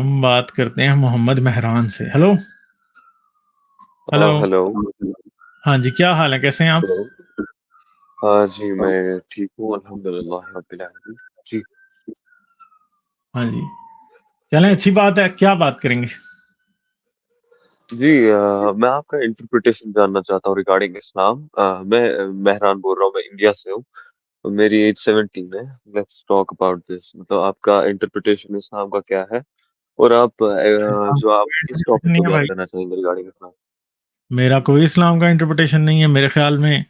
हम बात करते हैं मोहम्मद मेहरान से। हेलो। हेलो। हेलो। हाँ जी, क्या हाल है, कैसे हैं आप? हेलो। हाँ जी, मैं ठीक हूँ अल्हम्दुलिल्लाह रब्बिल आलमीन। जी। हाँ जी, चलें, अच्छी बात है। क्या बात करेंगे? जी मैं आपका इंटरप्रिटेशन जानना चाहता हूँ रिगार्डिंग इस्लाम। मैं मेहरान बोल रहा हूँ, मैं इंडिया से हूँ। मेरी एज 17 है। Let's talk about this. मतलब आपका इंटरप्रिटेशन इस्लाम का क्या है? और आप इस्लाम जो का आप कोई किस इंटरप्रिटेशन टॉपिक नहीं को है ज्ञान भाई। करना चाहेंगे रिगार्डिंग इस्लाम? मेरा कोई इस्लाम का इंटरप्रिटेशन नहीं है। मेरे ख्याल में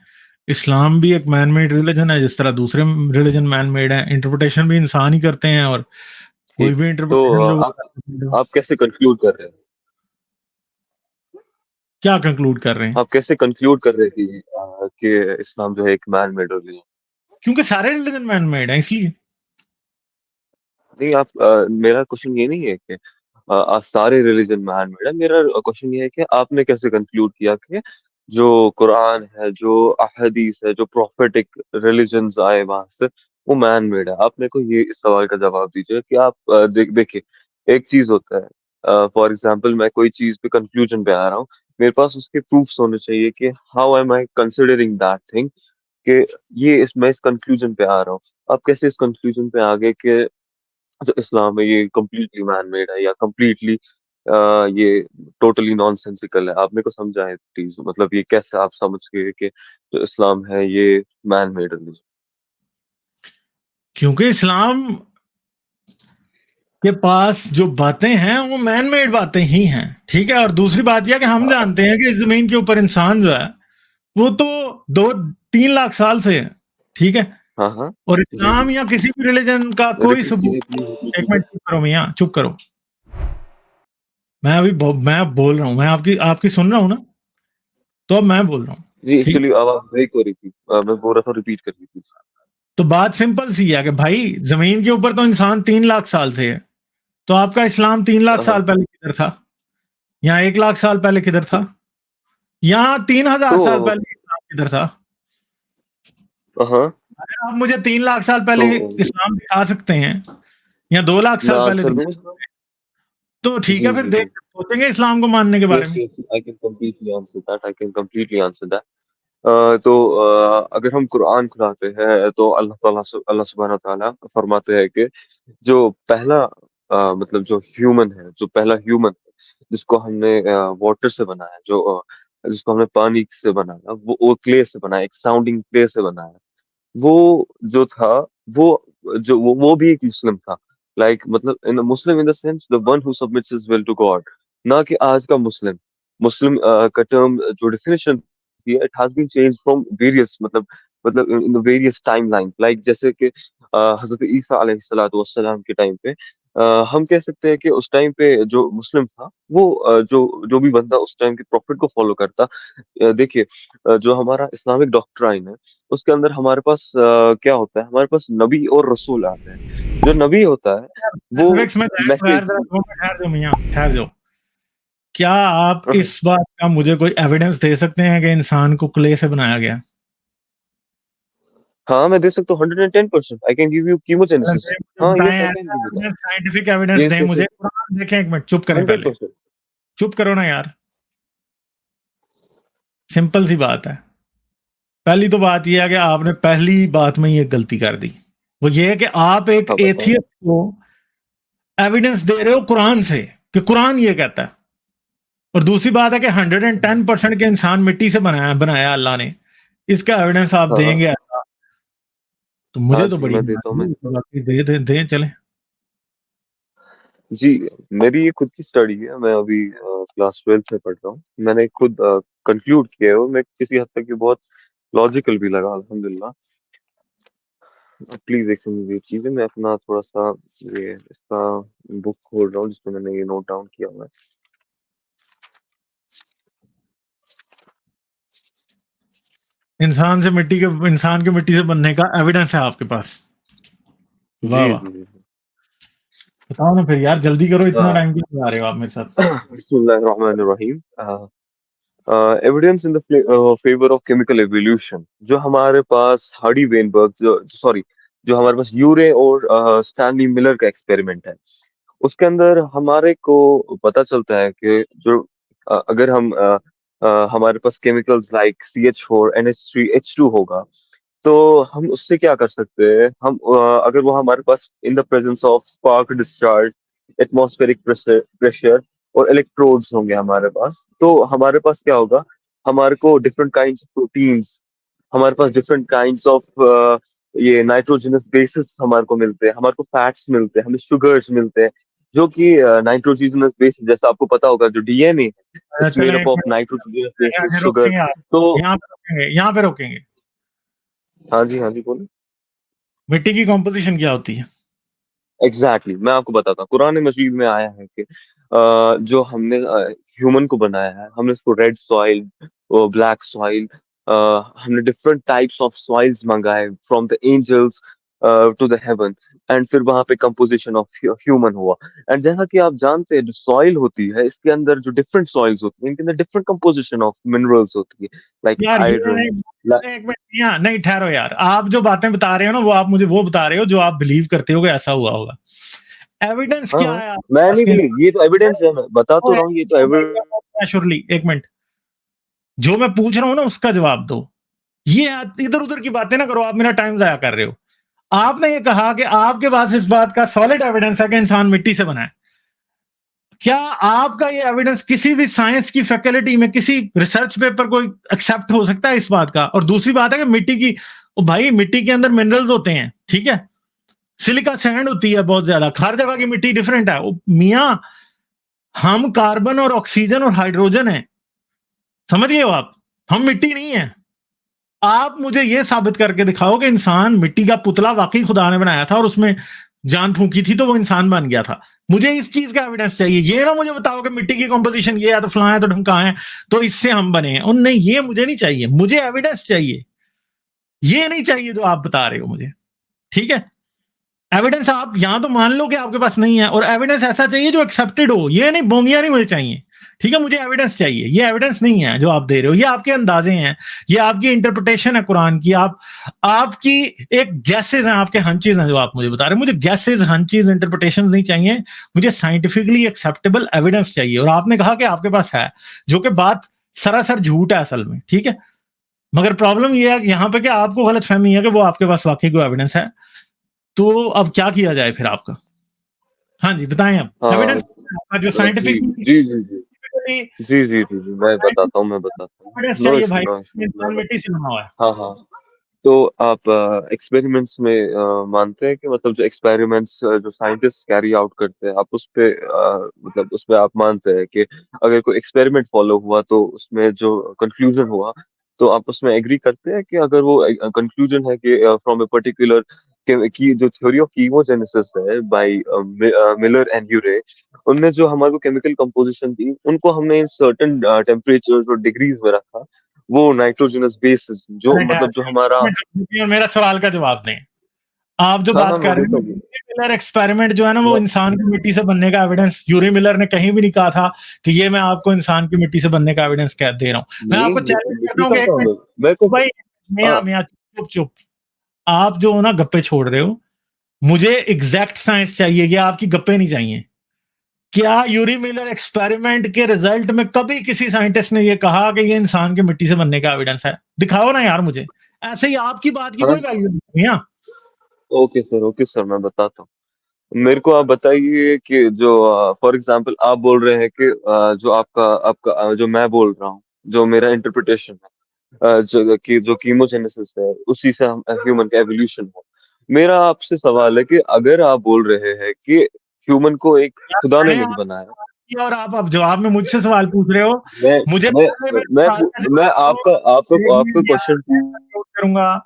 इस्लाम भी एक मैन मेड रिलीजन है, जिस तरह दूसरे रिलीजन मैन मेड है। इंटरप्रिटेशन भी इंसान ही करते हैं, और कोई ठीक। भी तो इंटरप्रिटेशन जो आप कैसे कंक्लूड कर रहे हैं? क्या कंक्लूड कर रहे हैं? आप कैसे कंक्लूड कर रहे हैं कि इस्लाम जो है एक मैन मेड रिलीजन? क्योंकि सारे रिलीजन मैन मेड हैं, इसलिए। नहीं, आप मेरा क्वेश्चन ये नहीं है कि सारे रिलीजन मैन मेड है। मेरा क्वेश्चन ये है कि आपने कैसे कंक्लूड किया कि जो कुरान है, जो अहदीस है, जो प्रोफेटिक रिलीजन्स आए वहां से, वो मैन मेड है। आप मेरे को ये इस सवाल का जवाब दीजिए कि आप देखिए, एक चीज होता है, फॉर एग्जाम्पल मैं कोई चीज पे कंक्लूजन पे आ रहा हूँ, मेरे पास उसके प्रूफ्स होने चाहिए कि how am I considering that thing, कि ये मैं इस कंक्लूजन पे आ रहा हूँ। आप कैसे इस कंक्लूजन पे आ गए कि जो इस्लाम है ये कंप्लीटली मैन मेड है, या कंप्लीटली ये टोटली नॉनसेंसिकल है? आप मेरे को समझाएं प्लीज। मतलब ये कैसे आप समझ गए कि जो इस्लाम है ये मैन मेड रिलीजन? क्योंकि इस्लाम के पास जो बातें हैं वो मैन मेड बातें ही हैं, ठीक है। और दूसरी बात यह कि हम जानते हैं कि इस जमीन के ऊपर इंसान जो है वो तो 2-3 लाख साल से है, ठीक है। हाँ हाँ। और जी जी। इस्लाम या किसी भी रिलीजन का कोई रिपीट सबूत। कीजिए, प्लीज रिपीट एक कीजिए। मिनट, चुप करो मियाँ, चुप करो। मैं अब बोल रहा हूँ, मैं आपकी आपकी सुन रहा हूँ ना, तो अब मैं बोल रहा हूँ, जी, ठीक। एक्चुअली आवाज ब्रेक हो रही थी। मैं बोल रहा था, रिपीट करिए प्लीज। तो बात सिंपल सी है कि भाई, जमीन के ऊपर तो इंसान 3 लाख साल से है, तो आपका इस्लाम 3 लाख साल हाँ। पहले किधर था? या 1 लाख साल पहले किधर था? या 3 हजार साल तो पहले इस्लाम किधर था? हाँ। अगर आप मुझे 3 लाख साल तो पहले इस्लाम दिखा सकते हैं, या 2 लाख मैं साल पहले आंसर दिखा, दूं? तो ठीक है, जी फिर जी देख जी। सोचेंगे इस्लाम को मानने के बारे यस में। Yes, I can completely answer that. I can completely answer that. तो अगर हम कुरान खुलाते हैं तो अल्लाह सुब्हानहू व तआला फरमाते हैं कि जो पहला मतलब जो ह्यूमन है, जो पहला ह्यूमन जिसको हमने वाटर से बनाया, जिसको हमने पानी से बनाया, वो क्ले से बनाया, एक साउंडिंग क्ले से बनाया। वो जो था, वो वो भी एक मुस्लिम था। मतलब in Muslim in the sense the one who submits his will to God. ना कि आज का मुस्लिम। मुस्लिम का टर्म जो डेफिनेशन थी, it has been change from various, मतलब इन द वेरियस टाइमलाइन। जैसे कि हजरत ईसा अलैहिस्सलातु वस्सलाम के टाइम पे हम कह सकते हैं कि उस टाइम पे जो मुस्लिम था, वो जो जो भी बंदा उस टाइम के प्रॉफिट को फॉलो करता। देखिए, जो हमारा इस्लामिक डॉक्ट्राइन है, उसके अंदर हमारे पास क्या होता है? हमारे पास नबी और रसूल आते हैं। जो नबी होता है वो स्पेसिफिक्स में ठहर मैसेज। जरा, 2 मिनट ठहर जाओ मियाँ, ठहर जाओ। क्या आप इस बात का मुझे कोई एविडेंस दे सकते हैं कि इंसान को क्ले से बनाया गया? हाँ, मैं दे सकता हूँ 110%। I can give you chemogenesis. मुझे हाँ, बताएं यस आई कैन ऐसा give you that. Evidence, scientific evidence yes दें यस मुझे। यस। कुरान देखें, एक मिनट चुप करें पहले। 100%। चुप करो ना यार। सिंपल सी बात है। पहली तो बात यह है कि आपने पहली बात में ये गलती कर दी। वो ये है कि आप एक हाँ, बताओ। एथियस्ट को एविडेंस दे रहे हो कुरान से, कि कुरान ये कहता है। और दूसरी बात है कि 110% के इंसान मिट्टी से बनाया बनाया अल्लाह ने, इसका एविडेंस आप हाँ हाँ। देंगे ऐसा? तो हाँ मुझे तो जी, बड़ी मैं देता हूँ, हैरानी मैं हुई। देता तो हूँ। बाकी दे चले। जी, मेरी ये खुद की स्टडी है। मैं अभी क्लास 12th में पढ़ रहा हूँ। मैंने खुद कंक्लूड किया है, वो मैं किसी हद तक ये बहुत लॉजिकल भी लगा अल्हम्दुलिल्लाह। प्लीज एक सुनिए ये चीजें। मैं अपना थोड़ा सा ये इसका बुक खोल रहा हूँ जिसमें मैंने ये नोट डाउन किया हुआ है। इंसान के मिट्टी से बनने का एविडेंस है आपके पास? जी वाह वाह। जी जी। बताओ ना फिर यार, जल्दी करो, इतना हाँ। टाइम क्यों लगा रहे हो आप मेरे साथ? बिस्मिल्लाहिर्रहमानिर्रहीम। Evidence in the favour of chemical evolution. जो हमारे पास हार्डी वेनबर्ग, जो सॉरी, जो हमारे पास यूरे और स्टैनली मिलर का एक्सपेरिमेंट है, उसके अंदर हमारे को पता चलता है कि जो अगर हम हमारे पास chemicals like CH4, NH3, H2 होगा, तो हम उससे क्या कर सकते हैं? हम अगर वो हमारे पास in the presence of spark discharge, atmospheric pressure pressure और इलेक्ट्रोड्स होंगे हमारे पास, तो हमारे पास क्या होगा? हमारे को डिफरेंट काइंड्स ऑफ प्रोटीन्स, हमारे पास डिफरेंट काइंड्स ऑफ ये नाइट्रोजनस बेसिस हमारे को मिलते हैं, हमारे को फैट्स मिलते हैं, हमें शुगर्स मिलते हैं, जो कि नाइट्रोजनस बेसिस, जैसा आपको पता होगा, जो DNA है, इट्स मेड चलें अप एक ऑफ मिनट, नाइट्रोजनस बेसिस यहाँ शुगर। रोकेंगे आप, तो यहाँ पे रोकेंगे। हाँ जी बोलो। मिट्टी की कॉम्पोजिशन क्या होती है? एग्जैक्टली मैं आपको बताता हूँ। कुरान मजीद में आया है कि जो हमने ह्यूमन को बनाया है, हमने उसको रेड सॉइल, ब्लैक सॉइल, हमने डिफरेंट टाइप्स ऑफ सॉइल्स मंगाए from the angels to the heaven, and फिर वहां पे कंपोजिशन ऑफ ह्यूमन हुआ। एंड जैसा कि आप जानते हैं, जो सॉइल होती है, इसके अंदर जो डिफरेंट सॉइल्स होती हैं, इनके अंदर डिफरेंट कंपोजिशन ऑफ मिनरल्स होती है, लाइक यार ये आयरन। नहीं, एक मिनट, यहाँ नहीं, ठहरो यार, आप जो बातें बता रहे हो ना, वो आप मुझे वो बता रहे हो जो आप बिलीव करते हो कि ऐसा हुआ होगा। एविडेंस हाँ क्या हाँ, है आपके मैं पास नहीं कि बिलीव, ये तो एविडेंस है, मैं बता वो तो है? रहा हूँ, ये तो एविडेंस। श्योरली, एक मिनट, जो मैं पूछ रहा हूँ ना उसका जवाब दो। ये इधर उधर की बातें ना करो, आप मेरा टाइम जाया कर रहे हो। आपने ये कहा कि आपके पास इस बात का सॉलिड एविडेंस है कि इंसान मिट्टी से बना है। क्या आपका ये एविडेंस किसी भी साइंस की फैकल्टी में, किसी रिसर्च पेपर को एक्सेप्ट हो सकता है इस बात का? और दूसरी बात है कि मिट्टी की, ओ भाई, मिट्टी के अंदर मिनरल्स होते हैं, ठीक है, सिलिका सैंड होती है बहुत ज्यादा, हर जगह की मिट्टी डिफरेंट है। मियां, हम कार्बन और ऑक्सीजन और हाइड्रोजन है, समझ गए हो आप? हम मिट्टी नहीं है। आप मुझे यह साबित करके दिखाओ कि इंसान मिट्टी का पुतला वाकई खुदा ने बनाया था और उसमें जान फूंकी थी तो वो इंसान बन गया था। मुझे इस चीज का एविडेंस चाहिए। ये ना मुझे बताओ कि मिट्टी की कॉम्पोजिशन ये है तो फलां है तो ढमका है तो इससे हम बने हैं, और नहीं, ये मुझे नहीं चाहिए, मुझे एविडेंस चाहिए। ये नहीं चाहिए जो आप बता रहे हो मुझे, ठीक है? एविडेंस आप यहां तो मान लो कि आपके पास नहीं है, और एविडेंस ऐसा चाहिए जो एक्सेप्टेड हो। ये नहीं, बोंगिया नहीं मुझे चाहिए, ठीक है? मुझे एविडेंस चाहिए। ये एविडेंस नहीं है जो आप दे रहे हो, ये आपके अंदाजे हैं, ये आपकी इंटरप्रिटेशन है कुरान की, आपकी एक गैसेज हैं, आपके हंचेज हैं जो आप मुझे बता रहे हो। मुझे गैसेज, हंचेज, इंटरप्रिटेशन नहीं चाहिए, मुझे साइंटिफिकली एक्सेप्टेबल एविडेंस चाहिए। और आपने कहा कि आपके पास है, जो कि बात सरासर झूठ है असल में, ठीक है? मगर प्रॉब्लम ये है कि यहाँ पे कि आपको गलत फहमी है कि वो आपके पास वाकई कोई एविडेंस है। तो अब क्या किया जाए फिर आपका? हाँ जी, बताएं आप, हाँ एविडेंस आपका जो जी साइंटिफिक जी जी जी मैं बताता हूँ, एविडेंस नो चाहिए इशू भाई, नो इशू, मैं इंसान मिट्टी बताता से बना हुआ है। हूँ। हाँ हाँ, तो आप एक्सपेरिमेंट्स में मानते हैं कि मतलब जो एक्सपेरिमेंट्स जो साइंटिस्ट कैरी आउट करते हैं, आप उस पे मतलब उसमें आप मानते हैं कि अगर कोई एक्सपेरिमेंट फॉलो हुआ तो उसमें जो कंक्लूजन हुआ, तो आप उसमें एग्री करते हैं कि अगर वो कंक्लूजन है कि फ्रॉम ए पर्टिकुलर की जो थ्योरी ऑफ कीमोजेनेसिस है बाय मिलर एंड यूरे, उनने जो हमारे को केमिकल कंपोजिशन दी, उनको हमने इन सर्टेन टेम्परेचर्स और डिग्रीज में रखा, वो नाइट्रोजनस बेसिस जो अरे मतलब जो हमारा। ठहर, मेरा सवाल का जवाब दें। आप जो हाँ बात मैं कर रहे देता हैं, हूँ। मिलर एक्सपेरिमेंट जो है ना, वो मैं इंसान की मिट्टी से बनने का एविडेंस यूरी मिलर ने कहीं भी नहीं कहा था कि ये मैं आपको इंसान की मिट्टी से बनने का एविडेंस कह दे रहा हूं। मैं नहीं, आपको चैलेंज करता मिट्टी हूँ का कि एक कहाँ मिनट, होगा? मैं को भाई, हाँ मियाँ चुप चुप, आप जो ना गप्पे छोड़ रहे हो, मुझे एग्जैक्ट साइंस चाहिए, ये आपकी गप्पे नहीं चाहिए। क्या यूरी मिलर एक्सपेरिमेंट के रिजल्ट में कभी किसी साइंटिस्ट ने ये कहा कि ये इंसान की मिट्टी से बनने का एविडेंस है? दिखाओ ना यार मुझे। ऐसे ही आपकी बात की हाँ, कोई वैल्यू नहीं है। ओके सर मैं बताता हूँ। मेरे को आप बताइए कि जो फॉर एग्जांपल आप बोल रहे हैं कि जो आपका आपका जो मैं बोल रहा हूँ, जो मेरा इंटरप्रिटेशन है, जो कीमोजेनेसिस है, उसी से हम ह्यूमन का एवोल्यूशन हो। मेरा आपसे सवाल है कि अगर आप बोल रहे हैं कि ह्यूमन को एक यार खुदा ने मैंने नहीं बनाया। आपकी, और आप अब जवाब में मुझसे सवाल पूछ रहे हो। मैं मुझे मैं पहले मेरे सवाल का मैं जवाब दो। आपका आपका एक आपका मिनट यार, क्वेश्चन। मैं कंक्लूड करूंगा।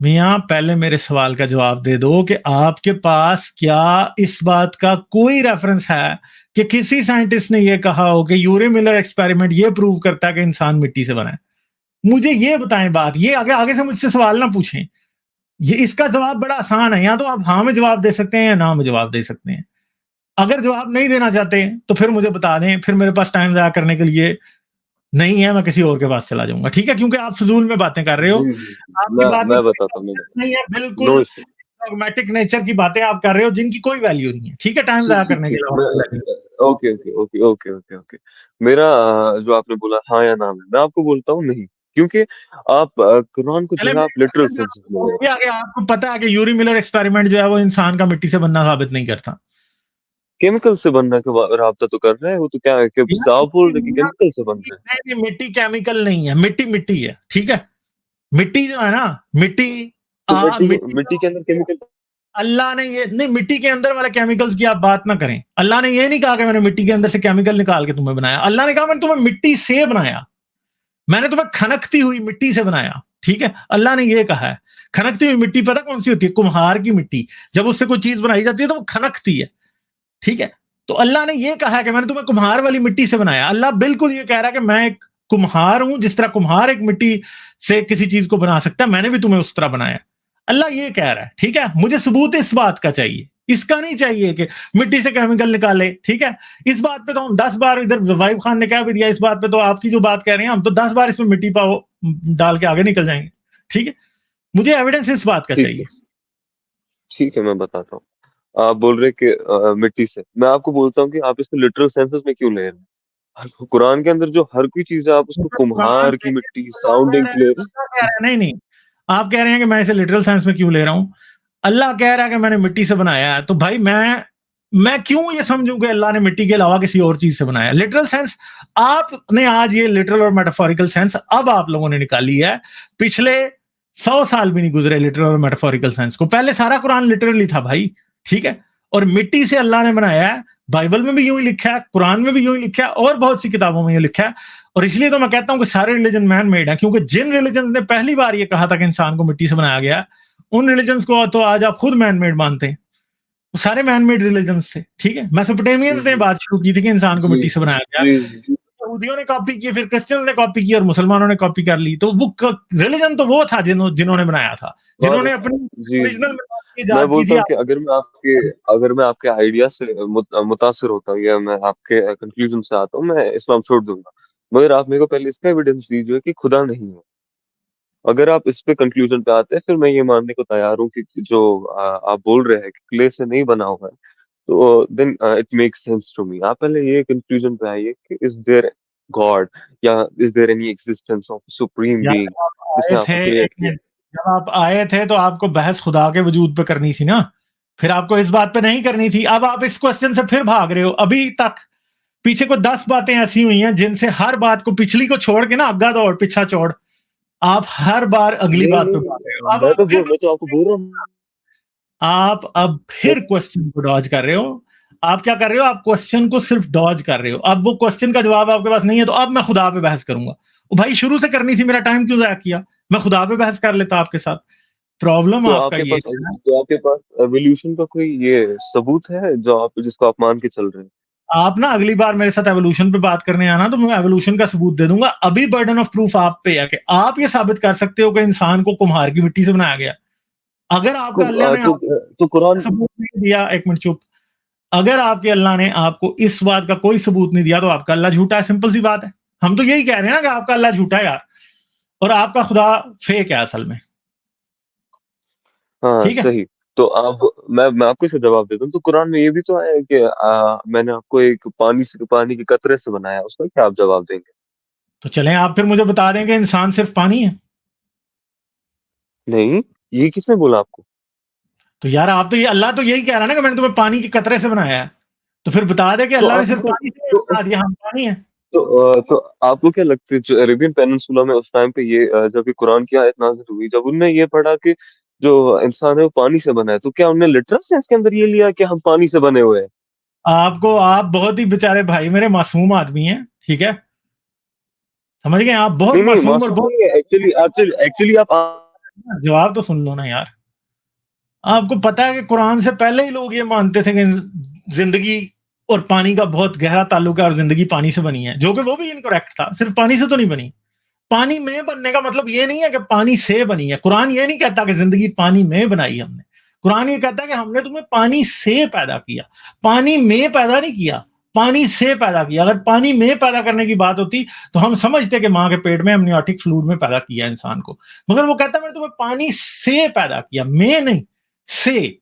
मियाँ, पहले मेरे सवाल का जवाब दे दो कि आपके पास क्या इस बात का कोई रेफरेंस है कि किसी साइंटिस्ट ने यह कहा हो कि यूरी मिलर एक्सपेरिमेंट ये प्रूव करता है कि इंसान मिट्टी से बना है? मुझे ये बताएं बात, ये आगे आगे से मुझसे सवाल ना पूछें। ये इसका जवाब बड़ा आसान है, या तो आप हाँ में जवाब दे सकते हैं या ना में जवाब दे सकते हैं। अगर जवाब नहीं देना चाहते तो फिर मुझे बता दें, फिर मेरे पास टाइम ज़ाया करने के लिए नहीं है, मैं किसी और के पास चला जाऊँगा, ठीक है? क्योंकि आप फ़िज़ूल में बातें कर रहे हो। जी आपकी बात में मैं कोई बताता हूँ, सब्जेक्ट नहीं है, नो बिल्कुल इशू। डॉगमेटिक नेचर की बातें आप कर रहे हो जिनकी कोई वैल्यू नहीं है, ठीक है, टाइम ठीक ज़ाया ठीक करने के ठीक अलावा। Okay okay okay okay okay okay मेरा जो आपने बोला हाँ या ना में, मैं आपको बोलता हूँ नहीं, क्योंकि आप कुरान को जो चले है आप लिटरल मेरे सेंस में ले रहे आगे आपको पता है कि यूरी मिलर एक्सपेरिमेंट जो है वो इंसान का मिट्टी से बनना साबित नहीं करता। केमिकल से बनने का राब्ता तो कर रहा है, वो तो क्या है कि यार आप बोल रहे कि मिट्टी केमिकल से बन रहा है। नहीं, मिट्टी केमिकल नहीं है, मिट्टी मिट्टी है, ठीक है। मिट्टी जो है ना, मिट्टी तो मिट्टी मिट्टी के अंदर केमिकल। अल्लाह ने ये नहीं, मिट्टी के अंदर वाले केमिकल्स की आप बात ना करें। अल्लाह ने ये नहीं कहा कि मैंने मिट्टी के अंदर से केमिकल निकाल के तुम्हें बनाया। अल्लाह ने कहा मैंने तुम्हें मिट्टी से बनाया, मैंने तुम्हें खनकती हुई मिट्टी से बनाया, ठीक है। अल्लाह ने ये कहा है। खनकती हुई मिट्टी पता कौन सी होती है? कुम्हार की मिट्टी। जब उससे कोई चीज बनाई जाती है तो वो खनकती है, ठीक है। तो अल्लाह ने ये कहा है कि मैंने तुम्हें कुम्हार वाली मिट्टी से बनाया। अल्लाह बिल्कुल ये कह रहा है कि मैं एक कुम्हार हूं, जिस तरह कुम्हार एक मिट्टी से किसी चीज को बना सकता है, मैंने भी तुम्हें उस तरह बनाया। अल्लाह ये कह रहा है, ठीक है। मुझे सबूत इस बात का चाहिए, इसका नहीं चाहिए कि मिट्टी से केमिकल निकाले, ठीक है। इस बात पे तो हम 10 बार, इधर वाइब खान ने कह भी दिया, इस बात पे तो आपकी जो बात कह रहे हैं हम तो 10 बार इसमें मिट्टी पाओ डाल के आगे निकल जाएंगे, ठीक है। मुझे एविडेंस इस बात का ठीक है चाहिए। ठीक है, मैं बताता हूँ। आप बोल रहे कि मिट्टी से, मैं आपको बोलता हूँ कि आप इसको लिटरल सेंसेस में क्यों ले रहे हैं। कुरान के अंदर जो हर कोई चीज है आप उसको मतलब कुरान कुम्हार की देखिए, मिट्टी अल्लाह कह साउंडिंग रहा है, ले। अल्लाह कह रहा है, नहीं नहीं, आप कह रहे हैं कि मैं इसे लिटरल सेंस में क्यों ले रहा हूं। अल्लाह कह रहा है कि मैंने मिट्टी से बनाया है, तो भाई मैं क्यों ये समझूं कि अल्लाह ने मिट्टी के अलावा किसी और चीज से बनाया। लिटरल सेंस आपने आज ये लिटरल और मेटाफोरिकल सेंस अब आप लोगों ने निकाली है। पिछले 100 साल भी नहीं गुजरे लिटरल और मेटाफोरिकल सेंस को, पहले सारा कुरान लिटरली था भाई, ठीक है। और मिट्टी से अल्लाह ने बनाया है, बाइबल में भी यूं ही लिखा है, कुरान में भी यूं ही लिखा है, और बहुत सी किताबों में यूं लिखा है। और इसलिए तो मैं कहता हूं कि सारे रिलीजन मैन मेड है, क्योंकि जिन रिलीजन ने पहली बार ये कहा था कि इंसान को मिट्टी से बनाया गया, उन रिलीजन को तो आज आप खुद मैन मेड मानते हैं। वो सारे मैन मेड रिलीजन थे, ठीक है। जी मैसोपोटामियंस ने जी बात शुरू की थी कि इंसान को जी मिट्टी से बनाया गया। जी जी यहूदियों ने कॉपी की, फिर क्रिश्चियंस ने कॉपी की, और मुसलमानों ने कॉपी कर ली। तो वो रिलीजन तो वो था जिन्होंने बनाया था, और जिन्होंने अपनी जी ओरिजिनल की मैं इजाद की बोलता थी। हूँ कि अगर मैं आपके आइडिया से मुतासिर होता हूँ या मैं आपके कंक्लूजन से आता हूँ, मैं इस्लाम छोड़ दूंगा। मगर आप मेरे को पहले इसका एविडेंस दीजिए कि खुदा नहीं है। अगर आप इस पे कंक्लूजन पे आते हैं, फिर मैं ये मानने को तैयार हूँ कि जो आप बोल रहे हैं कि क्ले से नहीं बना हुआ है, तो then it makes sense to me. आप पहले ये कंक्लूजन पे आइए कि इज देयर गॉड, या is there any existence of supreme यार बीइंग, जब आप जिसने आए आपको थे, क्रिएट एक किया। मिनट, जब आप आए थे तो आपको बहस खुदा के वजूद पे करनी थी ना, फिर आपको इस बात पे नहीं करनी थी। अब आप इस क्वेश्चन से फिर भाग रहे हो। अभी तक पीछे को 10 बातें ऐसी हुई हैं जिनसे हर बात को, पिछली को छोड़ के ना, अग्गा दौड़ पीछा छोड़, आप हर बार अगली नहीं बात पे नहीं, भाग रहे हो। अब आप फिर, मैं तो आपको बोल रहा हूँ। आप अब मैं फिर क्वेश्चन को डॉज कर रहे हो। आप क्या कर रहे हो? आप क्वेश्चन को सिर्फ डॉज कर रहे हो। अब वो क्वेश्चन का जवाब आपके पास नहीं है, तो अब मैं खुदा पे बहस करूंगा। वो भाई शुरू से करनी थी, मेरा टाइम क्यों जाया किया? मैं खुदा पे बहस कर लेता आपके साथ। प्रॉब्लम आपका ये है। आपके पास एवोल्यूशन का कोई ये सबूत है जो आप जिसको आप मान के चल रहे हैं? आप ना अगली बार मेरे साथ एवोल्यूशन पे बात करने आना तो मैं एवोल्यूशन का सबूत दे दूंगा। अभी बर्डन ऑफ प्रूफ आप पे है कि आप ये साबित कर सकते हो कि इंसान को कुम्हार की मिट्टी से बनाया गया। अगर आपका अल्लाह ने आपको तो कुरान। सबूत नहीं दिया, एक मिनट चुप, अगर आपके अल्लाह ने आपको इस बात का कोई सबूत नहीं दिया तो आपका अल्लाह झूठा है। सिंपल सी बात है। हम तो यही कह रहे हैं ना कि आपका अल्लाह झूठा है यार, और आपका खुदा फेक है असल में, हाँ ठीक है। सही। तो आप मैं आपको इसका जवाब देता हूँ। तो कुरान में ये भी तो है कि मैंने आपको एक पानी के कतरे से बनाया, उसका क्या आप जवाब देंगे? तो चलें, आप फिर मुझे बता दें कि इंसान सिर्फ पानी है। नहीं, ये किसने बोला आपको? तो यार आप तो ये, अल्लाह तो यही कह रहा है ना कि मैंने तुम्हें पानी के कतरे से बनाया है। तो फिर बता दे कि तो अल्लाह ने सिर्फ आपको पानी से तो बना दिया, हम पानी है। तो आपको क्या लगता है जो अरेबियन पेनिनसुला में उस टाइम पे ये जब ये कुरान की आयत नाज़िल हुई, जब उनने ये पढ़ा कि जो इंसान है वो पानी से बना है, तो क्या उन्होंने लिटरल सेंस के अंदर ये लिया कि हम पानी से बने हुए हैं? आप बहुत ही बेचारे भाई मेरे मासूम आदमी हैं, ठीक है। समझ गए? आप बहुत नहीं नहीं, मासूम और मासूम बहुत, नहीं है। एक्चुअली आप जवाब तो सुन लो ना यार। आपको पता है कि कुरान से पहले ही लोग ये मानते थे कि जिंदगी और पानी का बहुत गहरा ताल्लुक है, और जिंदगी पानी से बनी है, जो कि वो भी इनकरेक्ट था। सिर्फ पानी से तो नहीं बनी। पानी में बनने का मतलब ये नहीं है कि पानी से बनी है। कुरान ये नहीं कहता कि जिंदगी पानी में बनाई हमने। कुरान ये कहता है कि हमने तुम्हें पानी से पैदा किया, पानी में पैदा नहीं किया, पानी से पैदा किया। अगर पानी में पैदा करने की बात होती तो हम समझते कि माँ के पेट में अमनियोटिक फ्लूइड में पैदा किया इंसान को। मगर वो कहता है मैंने तुम्हें पानी से पैदा किया, में नहीं, से।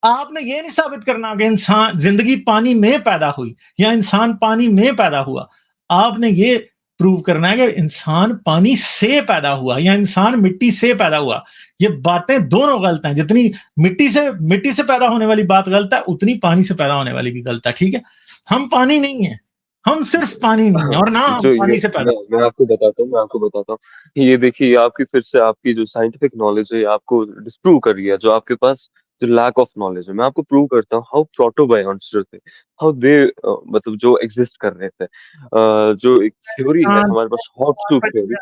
आपने ये नहीं साबित करना कि इंसान जिंदगी पानी में पैदा हुई या इंसान पानी में पैदा हुआ। आपने ये प्रूव करना है कि इंसान पानी से पैदा हुआ या इंसान मिट्टी से पैदा हुआ। ये बातें दोनों गलत हैं। जितनी मिट्टी से पैदा होने वाली बात गलत है, उतनी पानी से पैदा होने वाली भी गलत है। ठीक है, हम पानी नहीं है, हम सिर्फ पानी नहीं है और ना हम जो ये पानी से पैदा। मैं आपको बताता हूँ, ये देखिए आपकी फिर से आपकी जो साइंटिफिक नॉलेज है, ये आपको डिस्प्रूव कर रही है, जो आपके पास जो लैक ऑफ नॉलेज है। मैं आपको प्रूव करता हूँ हाउ प्रोटोबायंट्स जो थे, हाउ दे मतलब जो एग्जिस्ट कर रहे थे। जो एक थ्योरी है हमारे पास, हॉक्सटूथ थ्योरी।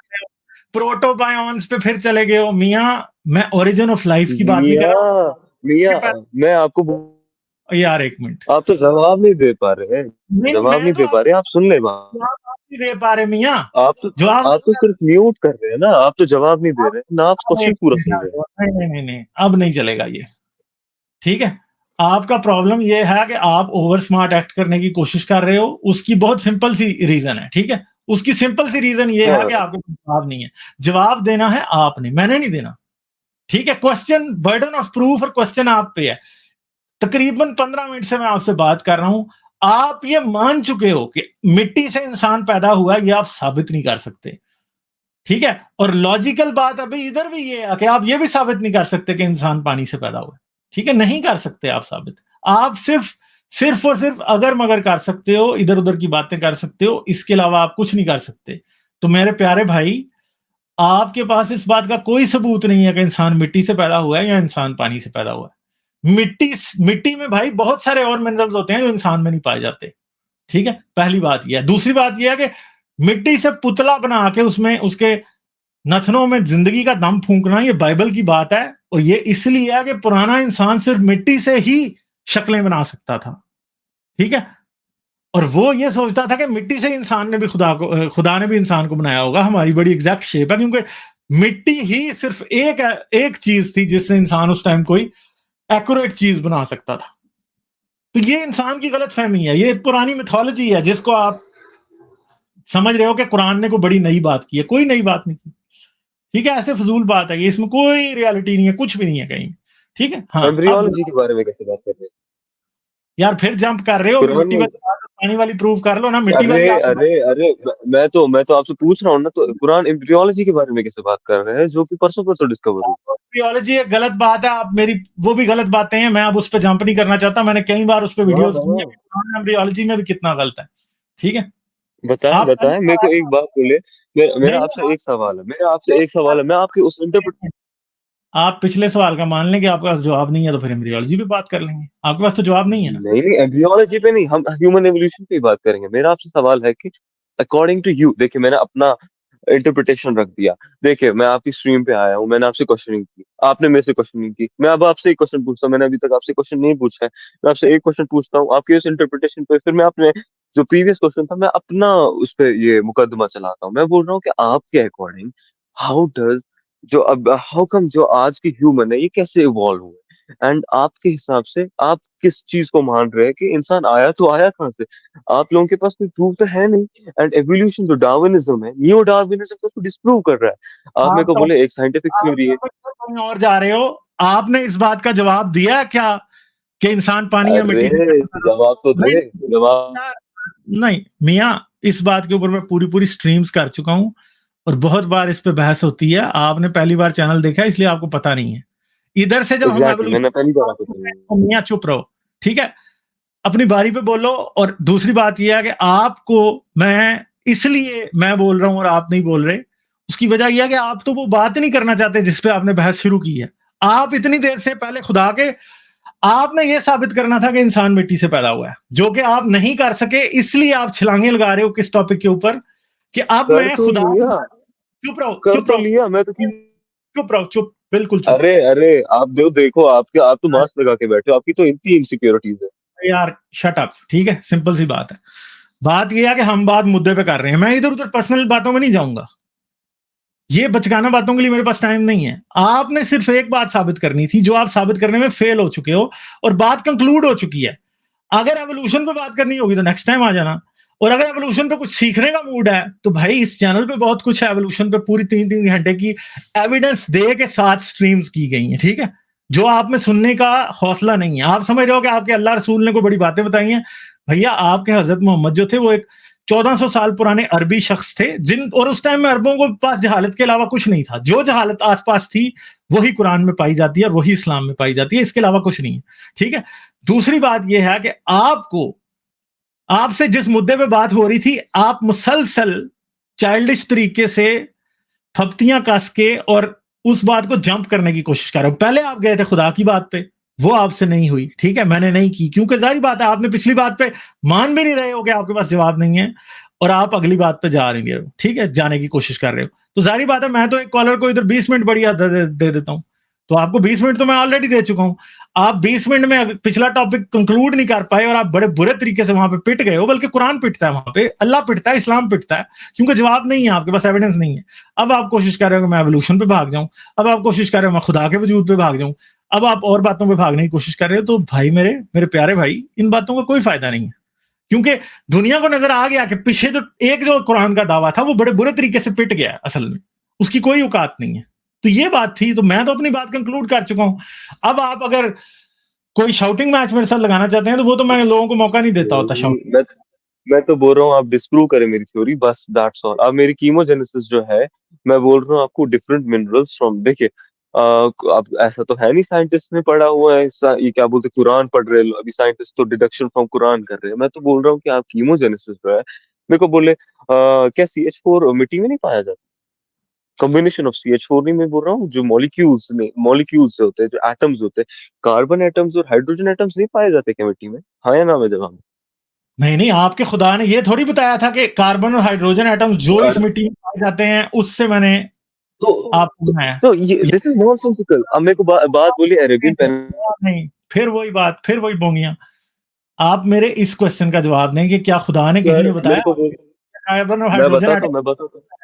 प्रोटोबायोन्स पे फिर चले गए हो मियाँ। मैं ओरिजिन ऑफ लाइफ की बात नहीं कर रहा मियाँ मियाँ हूँ। मैं आपको यार एक मिनट, आप तो जवाब नहीं दे पा रहे हैं, नहीं जवाब मैं नहीं तो दे पा रहे, आप सुन ले बात। जवाब आप नहीं दे पा रहे मियाँ। आप तो जवाब आप तो सिर्फ म्यूट कर रहे हैं ना, आप तो जवाब नहीं दे रहे ना, आप अब क्वेश्चन एक पूरा मिनट, सुन रहे हैं। नहीं नहीं नहीं नहीं, अब नहीं चलेगा ये। ठीक है, आपका प्रॉब्लम ये है कि आप ओवर स्मार्ट एक्ट करने की कोशिश कर रहे हो। उसकी बहुत सिंपल सी रीजन है। ठीक है, उसकी सिंपल सी रीजन ये है कि हाँ, आपके पास जवाब नहीं है। जवाब देना है आपने, मैंने नहीं देना। ठीक है, क्वेश्चन बर्डन ऑफ प्रूफ और क्वेश्चन आप पे है। तकरीबन 15 मिनट से मैं आपसे बात कर रहा हूं, आप ये मान चुके हो कि मिट्टी से इंसान पैदा हुआ, ये आप साबित नहीं कर सकते। ठीक है, और लॉजिकल बात अभी इधर भी ये है कि आप ये भी साबित नहीं कर सकते कि इंसान पानी से पैदा हुआ। ठीक है, नहीं कर सकते आप साबित। आप सिर्फ सिर्फ और सिर्फ अगर मगर कर सकते हो, इधर उधर की बातें कर सकते हो, इसके अलावा आप कुछ नहीं कर सकते। तो मेरे प्यारे भाई, आपके पास इस बात का कोई सबूत नहीं है कि इंसान मिट्टी से पैदा हुआ है या इंसान पानी से पैदा हुआ है। मिट्टी में भाई बहुत सारे और मिनरल्स होते हैं जो इंसान में नहीं पाए जाते। ठीक है, पहली बात यह है। दूसरी बात यह है कि मिट्टी से पुतला बना के उसमें उसके नथनों में जिंदगी का दम फूंकना, ये बाइबल की बात है। और ये इसलिए है कि पुराना इंसान सिर्फ मिट्टी से ही शक्लें बना सकता था। ठीक है, और वो ये सोचता था कि मिट्टी से इंसान ने भी खुदा ने भी इंसान को बनाया होगा। हमारी बड़ी एग्जैक्ट शेप है, क्योंकि मिट्टी ही सिर्फ एक चीज थी जिससे इंसान उस टाइम कोई एक्यूरेट चीज बना सकता था। तो ये इंसान की गलत फहमी है, ये पुरानी मिथोलॉजी है जिसको आप समझ रहे हो कि कुरान ने कोई बड़ी नई बात की है। कोई नई बात नहीं की। ठीक है, ऐसे फजूल बात है ये, इसमें कोई रियलिटी नहीं है, कुछ भी नहीं है कहीं। ठीक है, हाँ अब एम्ब्रियोलॉजी के बारे में कैसे बात कर रहे हैं? यार फिर जंप कर रहे हो। कुरान मिट्टी में वाली बात पानी वाली प्रूव कर लो ना, मिट्टी अरे वाली आप अरे अरे मैं तो आपसे पूछ रहा हूँ ना, तो कुरान एम्ब्रियोलॉजी के बारे में कैसे बात कर रहे हैं, जो कि परसों परसों डिस्कवर हुई। थियोलॉजी एक गलत बात है। आप मेरी वो भी गलत बातें हैं, मैं अब उस पर जंप नहीं करना चाहता। मैंने कई बार उस पर हाँ वीडियोस दी है हाँ, कि एम्ब्रियोलॉजी में भी कितना गलत है। ठीक है, बताएं आप बताएं, मेरे को एक बात बोले। मेरा नहीं आपसे एक सवाल है, मेरा आपसे एक सवाल है, मैं आपके उस इंटरप्रेट आप पिछले सवाल का मान लें कि आपके पास जवाब नहीं है, तो फिर एम्ब्रियोलॉजी पे बात कर लेंगे। आपके पास तो जवाब नहीं है ना। नहीं नहीं, एम्ब्रियोलॉजी पे नहीं, हम ह्यूमन एवोल्यूशन पे ही बात करेंगे। मेरा आपसे सवाल है कि अकॉर्डिंग टू यू, देखिए मैंने अपना इंटरप्रिटेशन रख दिया। देखिए मैं आपकी स्ट्रीम पे आया हूँ, मैंने आपसे क्वेश्चनिंग की, आपने मेरे से क्वेश्चनिंग की, मैं अब आपसे एक क्वेश्चन पूछता हूँ। मैंने अभी तक आपसे क्वेश्चन नहीं पूछा है, मैं आपसे एक क्वेश्चन पूछता हूँ आपके उस इंटरप्रिटेशन पे, फिर मैं अपने जो प्रीवियस क्वेश्चन था मैं अपना उस पे ये मुकदमा चलाता हूँ। मैं बोल रहा हूँ कि आपके अकॉर्डिंग हाउ डज जो अब हाउ कम जो आज के ह्यूमन है ये कैसे इवॉल्व हुए, एंड आपके हिसाब से आप किस चीज को मान रहे हैं कि इंसान आया तो आया कहाँ से? आप लोगों के पास कोई प्रूफ तो है नहीं, एंड एवोल्यूशन जो डार्विनिज्म है, न्यू डार्विनिज्म तो उसको डिस्प्रूव कर रहा है। आप मेरे आप को तो बोले एक साइंटिफिक आप थ्योरी है। तो कहीं और जा रहे हो। आपने इस बात का जवाब दिया है क्या कि इंसान पानी या अरे मिट्टी से पैदा हुआ? जवाब तो नहीं दे, जवाब। यार, नहीं मियाँ, इस बात के ऊपर मैं पूरी पूरी स्ट्रीम्स कर चुका हूँ और बहुत बार इस पे बहस होती है। आपने पहली बार चैनल देखा है, इसलिए आपको पता नहीं है। इधर से जब हम एग्जैक्टली, मैंने पहली बार आपको एवोल्यूशन, सुनी। तो मियाँ चुप रहो। ठीक है, अपनी बारी पे बोलो। और दूसरी बात यह है कि आपको मैं इसलिए मैं बोल रहा हूं और आप नहीं बोल रहे, उसकी वजह यह है कि आप तो वो बात नहीं करना चाहते जिस पे आपने बहस शुरू की है। आप इतनी देर से पहले खुदा के आपने ये साबित करना था कि इंसान मिट्टी से पैदा हुआ है, जो कि आप नहीं कर सके। इसलिए आप छलांगे लगा रहे हो किस टॉपिक के ऊपर कि अब कर मैं तो खुदा। लिया, चुप रहो कर चुप तो रहो लिया मैं तो चुप रहो, चुप, बिल्कुल चुप। अरे अरे, आप देखो आपके, आप तो मास्क लगा के बैठे हो, आपकी तो इतनी इनसिक्योरिटीज है। यार शट अप। ठीक है, सिंपल सी बात है। बात यह है कि हम बात मुद्दे पे कर रहे हैं, मैं इधर उधर पर्सनल बातों में नहीं जाऊंगा। ये बचकाना बातों के लिए मेरे पास टाइम नहीं है। आपने सिर्फ एक बात साबित करनी थी, जो आप साबित करने में फेल हो चुके हो, और बात कंक्लूड हो चुकी है। अगर एवोल्यूशन पे बात करनी होगी तो नेक्स्ट टाइम आ जाना। और अगर एवोल्यूशन पे कुछ सीखने का मूड है तो भाई इस चैनल पे बहुत कुछ है एवोल्यूशन पे, पूरी 3-3 घंटे की एविडेंस दे के साथ स्ट्रीम्स की गई हैं। ठीक है, जो आप में सुनने का हौसला नहीं है। आप समझ रहे हो कि आपके अल्लाह रसूल ने कोई बड़ी बातें बताई हैं। भैया आपके हजरत मोहम्मद जो थे वो एक 1400 साल पुराने अरबी शख्स थे, जिन और उस टाइम में अरबों को पास जहालत के अलावा कुछ नहीं था। जो जहालत आसपास थी वही कुरान में पाई जाती है और वही इस्लाम में पाई जाती है, इसके अलावा कुछ नहीं है। ठीक है। दूसरी बात यह है कि आपको, आपसे जिस मुद्दे पे बात हो रही थी, आप मुसलसल चाइल्डिश तरीके से थपतियां कस के और उस बात को जंप करने की कोशिश कर रहे हो। पहले आप गए थे खुदा की बात पे, वो आपसे नहीं हुई, ठीक है, मैंने नहीं की, क्योंकि जाहिर बात है आपने पिछली बात पे मान भी नहीं रहे हो कि आपके पास जवाब नहीं है, और आप अगली बात पे जा रहे हो, ठीक है, जाने की कोशिश कर रहे हो। तो जाहिर बात है मैं तो एक कॉलर को इधर 20 मिनट बढ़िया दे देता हूं, तो आपको 20 मिनट तो मैं ऑलरेडी दे चुका हूं। आप 20 मिनट में पिछला टॉपिक कंक्लूड नहीं कर पाए और आप बड़े बुरे तरीके से वहां पे पिट गए हो, बल्कि कुरान पिटता है वहां पे, अल्लाह पिटता है, इस्लाम पिटता है, क्योंकि जवाब नहीं है, आपके पास एविडेंस नहीं है। अब आप कोशिश कर रहे हो कि मैं एवोल्यूशन पे भाग जाऊं, अब आप कोशिश कर रहे हो मैं खुदा के वजूद पे भाग जाऊं, अब आप और बातों पे भागने की कोशिश कर रहे हो। तो भाई मेरे मेरे प्यारे भाई, इन बातों का कोई फायदा नहीं है, क्योंकि दुनिया को नजर आ गया कि पीछे जो एक जो कुरान का दावा था वो बड़े बुरे तरीके से पिट गया, असल में उसकी कोई औकात नहीं है। तो ये बात थी, तो मैं तो अपनी बात कंक्लूड कर चुका हूं। अब आप अगर कोई शाउटिंग मैच मेरे साथ लगाना चाहते हैं तो वो तो मैं लोगों को मौका नहीं देता होता शाउट। मैं तो बोल रहा हूँ आप डिस्प्रूव करें मेरी थ्योरी, बस दैट्स ऑल। अब मेरी कीमोजेनेसिस जो है, मैं बोल रहा हूँ आपको डिफरेंट मिनरल्स फ्रॉम, देखिए अब ऐसा तो है नहीं साइंटिस्ट ने पढ़ा हुआ है, ये क्या बोलते हैं, कुरान पढ़ रहे हैं अभी साइंटिस्ट तो डिडक्शन फ्रॉम कुरान कर रहे हैं। मैं तो बोल रहा हूँ कि आप कीमोजेनेसिस जो है, मेरे को बोले क्या CH4 मिट्टी में नहीं पाया जाता? कॉम्बिनेशन ऑफ CH4 नहीं, मैं बोल रहा हूँ जो मॉलिक्यूल्स होते हैं, जो एटम्स होते हैं, कार्बन एटम्स और हाइड्रोजन एटम्स नहीं पाए जाते क्या मिट्टी में? हाँ या ना में जवाब? नहीं नहीं, आपके खुदा ने ये थोड़ी बताया था कि कार्बन और हाइड्रोजन एटम्स जो इस अरे, मिट्टी में पाए जाते हैं उससे मैंने तो आपको बनाया। तो ये दिस इज नॉनसेंसिकल। अब मेरे को बात बोली अरेबियन पेन। नहीं, फिर वही बात, फिर वही बोंगियां। आप मेरे इस क्वेश्चन का जवाब दें कि क्या खुदा ने कहीं सर ये मेरे बताया को बोल, कार्बन और मैं हाइड्रोजन बताता हूँ एटम?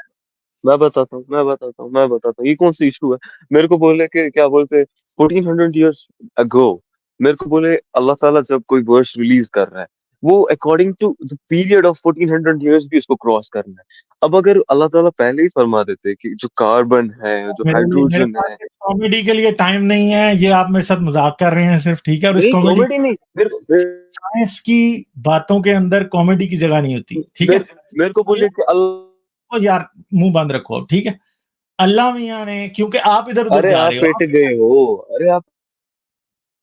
मैं बताता हूँ मैं बताता हूँ ये कौन सा इशू है। मेरे को बोले कि क्या बोलते 1400 years अगो, मेरे को बोले अल्लाह ताला जब कोई वर्स रिलीज कर रहा है, वो according to the period of 1400 years भी उसको क्रॉस करना है। अब अगर अल्लाह ताला पहले ही फरमा देते कि जो कार्बन है, जो मेरे हाइड्रोजन पास है। इस कॉमेडी के लिए टाइम नहीं है, ये आप मेरे साथ मजाक कर रहे हैं सिर्फ, ठीक है, और इस नहीं कॉमेडी, कॉमेडी नहीं, साइंस की बातों के अंदर कॉमेडी की जगह नहीं होती, ठीक है। मेरे को बोले कि तो यार मुंह बंद रखो, ठीक है। अल्लाह मियाँ ने, क्योंकि आप इधर उधर अरे जा आप रहे पेट हो गए हो, अरे आप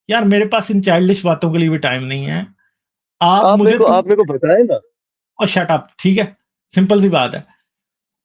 यार, मेरे पास इन चाइल्डिश बातों के लिए भी टाइम नहीं है। आप मुझे आप मेरे को बताए ना। और शट अप, ठीक है, सिंपल सी बात है।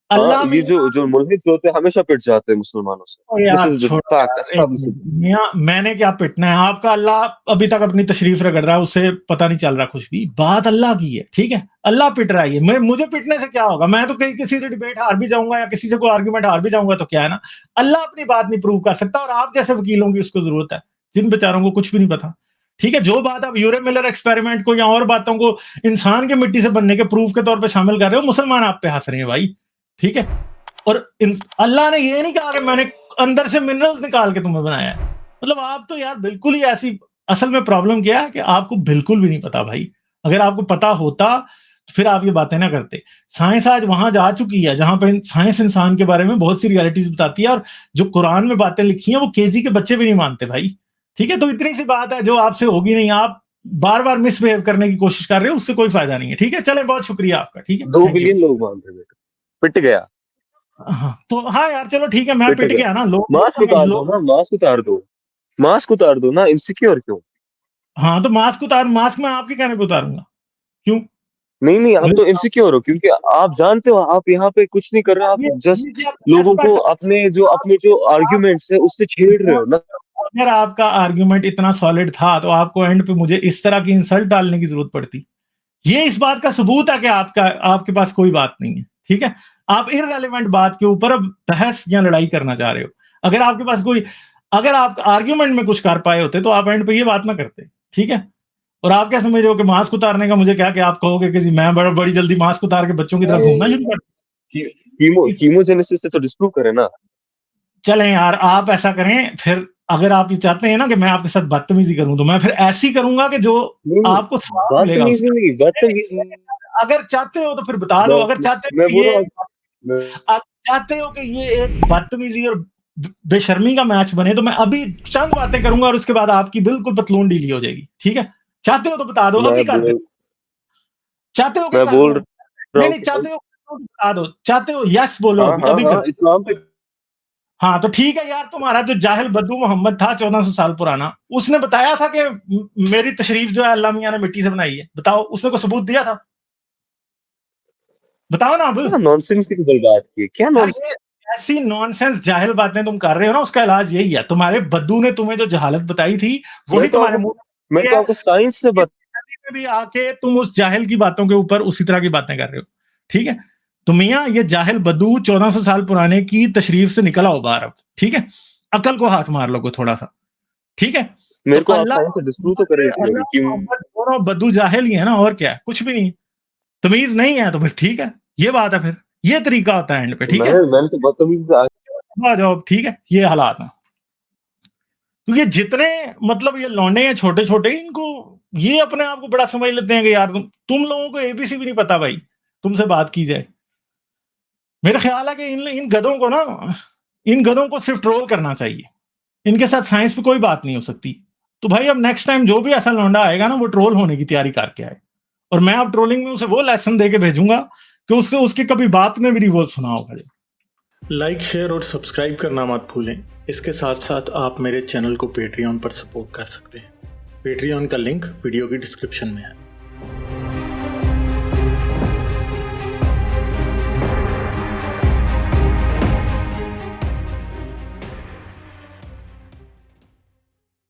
हाँ, अल्लाह ये मियाँ, जो मुल्हिद होते हैं हमेशा पिट जाते हैं मुसलमानों से। ओ दिस यार इज द छोड़ो फैक्ट यार, एक एस्टैब्लिश्ड। मिनट। मियाँ मैंने क्या पिटना है? आपका अल्लाह अभी तक अपनी तशरीफ रगड़ रहा है, उससे पता नहीं चल रहा कुछ भी। बात अल्लाह की है, ठीक है, अल्लाह पिट रहा है। मुझे पिटने से क्या होगा? मैं तो कहीं किसी से डिबेट हार भी जाऊंगा या किसी से कोई आर्ग्यूमेंट हार भी जाऊंगा तो क्या है ना, अल्लाह अपनी बात नहीं प्रूव कर सकता, और आप जैसे वकीलों की उसको जरूरत है, जिन बेचारों को कुछ भी नहीं पता। ठीक है, जो बात आप यूरे मिलर एक्सपेरिमेंट को या और बातों को इंसान के मिट्टी से बनने के प्रूफ के तौर पर शामिल कर रहे हो, मुसलमान आप पे हंस रहे हैं भाई, ठीक है। और अल्लाह ने ये नहीं कहा कि मैंने अंदर से मिनरल्स निकाल के तुम्हें बनाया है। मतलब आप तो यार बिल्कुल ही ऐसी, असल में प्रॉब्लम क्या है कि आपको बिल्कुल भी नहीं पता भाई। अगर आपको पता होता तो फिर आप ये बातें ना करते। साइंस आज वहां जा चुकी है जहां पर साइंस इंसान के बारे में बहुत सी रियलिटीज बताती है, और जो कुरान में बातें लिखी हैं वो केजी के बच्चे भी नहीं मानते भाई, ठीक है। तो इतनी सी बात है जो आपसे होगी नहीं, आप बार बार मिसबिहेव करने की कोशिश कर रहे हो, उससे कोई फायदा नहीं है, ठीक है। चले, बहुत शुक्रिया आपका, ठीक है, 2 थैंक यू। बिलियन लोग मान रहे थे, पिट गया। हाँ, तो हाँ यार चलो ठीक है, मैं पिट पिट गया। गया ना, लोग मास्क बोलेंगे उतार दो लोग। ना, मास्क उतार दो ना, इनसिक्योर क्यों? हाँ तो मास्क उतार, मास्क मैं आपके कहने पे उतारूंगा, क्यों? नहीं नहीं, आप मुझे तो इनसिक्योर हो क्योंकि आप जानते हो आप यहाँ पे कुछ नहीं कर रहे, आप जस्ट ये क्या लोगों को एस्पेक्ट? अपने जो आर्ग्यूमेंट्स है उससे छेड़ रहे हो ना। अगर आपका आर्ग्यूमेंट इतना सॉलिड था तो आपको एंड पे मुझे इस तरह की इंसल्ट डालने की जरूरत पड़ती? ये इस बात का सबूत है कि आपके पास कोई बात नहीं है, ठीक है। आप इररेलेवेंट बात के ऊपर अब बहस या लड़ाई करना चाह रहे हो। अगर आपके पास कोई, अगर आप आर्ग्यूमेंट में कुछ कर पाए होते तो आप एंड पे ये बात ना करते, ठीक है। और आप क्या समझ रहे हो कि मास्क उतारने का मुझे क्या, कि आप कहोगे कि जी मैं बड़ी जल्दी मास्क उतार के बच्चों की तरह घूमना शुरू कर कीमोजेनेसिस से तो डिस्प्रूव करे ना। चलें यार, आप ऐसा करें फिर। अगर आप ये चाहते हैं ना कि मैं आपके साथ बदतमीजी करूं तो मैं फिर ऐसी करूंगा कि जो नहीं नहीं, आपको स्वाद मिलेगा बदतमीजी उसका। नहीं, बदतमीजी। अगर चाहते हो तो फिर बता दो, अगर चाहते हो मैं कि बोल ये, रहा हूँ। अगर चाहते हो कि ये एक बदतमीजी और बेशर्मी का मैच बने, तो मैं अभी चंद बातें करूंगा और उसके बाद आपकी बिल्कुल पतलून ढीली हो जाएगी, ठीक है? चाहते हो तो बता दो, अभी कर दो। चाहते हो कि मैं कर बोल दूं? रहा नहीं हूँ नहीं, कि भाई, चाहते हो तो बता दो, चाहते हो यस बोलो, हाँ अभी हाँ अभी हाँ, कर। इस्लाम पे हाँ तो ठीक है यार, तुम्हारा जो जाहिल बद्दू मोहम्मद था 1400 साल पुराना, उसने बताया था कि मेरी तशरीफ जो है अल्लाह मियाँ ने मिट्टी से बनाई है। बताओ, उसने कोई सबूत दिया था? बताओ ना अब। क्या नॉनसेंस की बात की, क्या यार नॉनसेंस। ये ऐसी नॉनसेंस जाहिल बातें तुम कर रहे हो ना, उसका इलाज यही है। तुम्हारे बद्दू ने तुम्हें जो जहालत बताई थी, मैं वही तो तुम्हारे आपको मुंह में मैं है। तो आपको साइंस से इस सदी में भी आके तुम उस जाहिल की बातों के ऊपर उसी तरह की बातें कर रहे हो, ठीक है? तो मियाँ ये जाहिल बद्दू 1400 साल पुराने की तशरीफ से निकल आओ बाहर अब, ठीक है? अकल को हाथ मार लो थोड़ा सा, ठीक है? तो मेरे को आप अल्लाह साइंस से डिस्प्रूव तो करें इसमें भी कि मोहम्मद दोनों बद्दू जाहिल ही है ना, और क्या है? कुछ भी नहीं। तमीज नहीं है तो फिर ठीक है, ये बात है। फिर ये तरीका होता है एंड पे, ठीक है? मैंने तो बदतमीजी से आ जाओ अब, ठीक है? ये हालात है। तो ये जितने मतलब ये लौंडे हैं छोटे छोटे, इनको ये अपने आप को बड़ा समझ लेते हैं कि यार तुम लोगों को एबीसी भी नहीं पता भाई, तुमसे बात की जाए। मेरा ख्याल है कि इन गधों को ना, इन गधों को सिर्फ ट्रोल करना चाहिए, इनके साथ साइंस पे कोई बात नहीं हो सकती। तो भाई अब नेक्स्ट टाइम जो भी ऐसा लौंडा आएगा ना, वो ट्रोल होने की तैयारी करके आए, और मैं अब ट्रोलिंग में उसे वो लेसन दे के भेजूंगा कि उससे उसके कभी बाप ने भी नहीं वो सुना होगा। लाइक, शेयर और सब्सक्राइब करना मत भूलें। इसके साथ साथ आप मेरे चैनल को पेट्रियन पर सपोर्ट कर सकते हैं। पेट्रियन का लिंक वीडियो की डिस्क्रिप्शन में है।